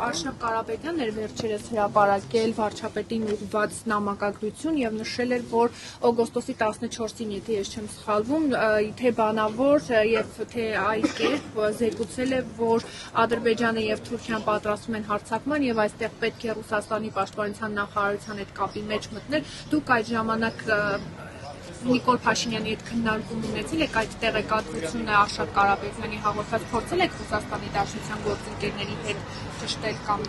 Արշակ Կարապետյանն էր վերջերս հրապարակել վարչապետին ուղղված նամակագրություն եւ նշել էր, որ օգոստոսի 14-ին, եթե ես չեմ սխալվում, թե բանավոր եւ թե այկերպ զեկուցել է, որ Ադրբեջանը եւ Թուրքիան պատրաստվում են հարձակման եւ այստեղ պետք է Ռուսաստանի պաշտպանության նախարարության հետ կապի մեջ մտնել։ Դուք այդ ժամանակ Նիկոլ Փաշինյանի հետ քննարկում ունեցել եք այդ տեղեկատվությունը Արշակ Կարապետյանի հաղորդած, փորձել եք Ռուսաստանի Դաշնության գործընկերների հետ ճշտել կամ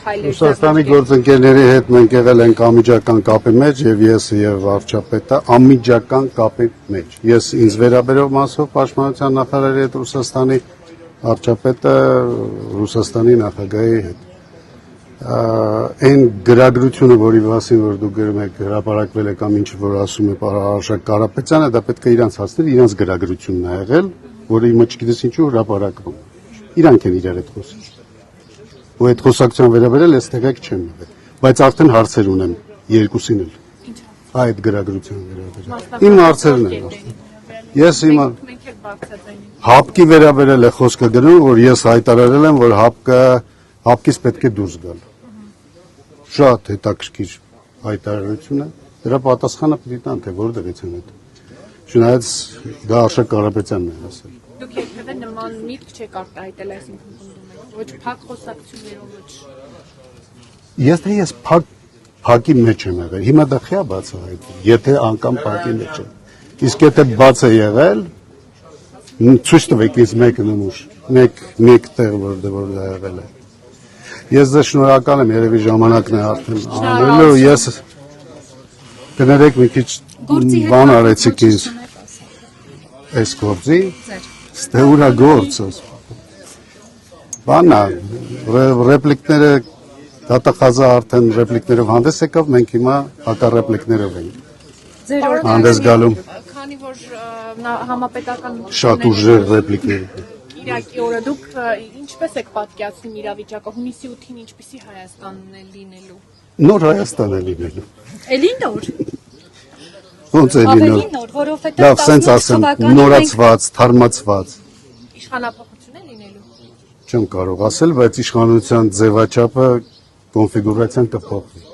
քայլեր։ Ռուսաստանի գործընկերների հետ մենք եղել ենք անմիջական կապի մեջ եւ ես եւ վարչապետը անմիջական կապի մեջ։ Ես ինձ վերաբերող մասով պաշտպանության նախարարի հետ Ռուսաստանի, վարչապետը Ռուսաստանի նախագահի հետ։ Այն գրագրությունը, որի մասին որ դուք գրում եք հրապարակվել է կամ ինչ որ ասում է Արշակ Կարապետյանը, դա պետք է իրանց հասնել, իրանց գրագրությունն է եղել, որը իմը չգիտես ինչու հրապարակվում։ Իրանք են իրար հետ խոսում։ Ու այդ խոսակցության վերաբերել ես տեղեկ չեմ եղել, բայց արդեն հարցեր ունեմ երկուսին էլ։ Այդ գրագրության վերաբերել։ Իմ հարցերն են։ Ես հիմա հապկի վերաբերել է խոսքը գնում, որ ես հայտարարել եմ, որ հապկից պետք է դուրս գալ։ Շատ հետաքրքիր հայտարարություն է, դրա պատասխանը պետք է տան, թե որտեղից են այդ։ Չնայած դա Արշակ Կարապետյանն է ասել։ Դուք երբևէ նման միտք չեք արտահայտել, այսինքն ոչ փակ խոսակցություններով, ոչ։ Ես փակի մեջ եմ եղել, հիմա դա խիա բացահայտել, եթե անգամ փակի մեջ է։ Իսկ եթե բաց է եղել, ցույց տվեք ինձ մեկ նմուշ, մեկ տեղ, որ դա եղել է։ Ես ձեզ շնորհակալ եմ, երևի ժամանակն է արդեն անելու, ես կներեք մի քիչ բան արեցիք ինձ այս գործի, ստե ուրա գործը, բանա, ռեպլիկները, դատախազը արդեն ռեպլիկներով հանդես եկավ, մենք հիմա հակառեպլիկներով ենք հանդես գալում, քանի որ համապետական շատ ուժեղ ռեպլիկներ Իրաքի օրը դուք ինչպես եք պատկերացնում իրավիճակը, հունիսի 8-ին ինչպիսի Հայաստանն է լինելու։ Նոր Հայաստան է լինելու։ Էլի նոր։ Ոնց է լինելու։ Նոր, որովհետև լավ, սենց ասեմ, նորացված, թարմացված։ Իշխանապահություն է լինելու։ Չեմ կարող ասել, բայց իշխանության ձևաչափը կոնֆիգուրացիան կփոխվի։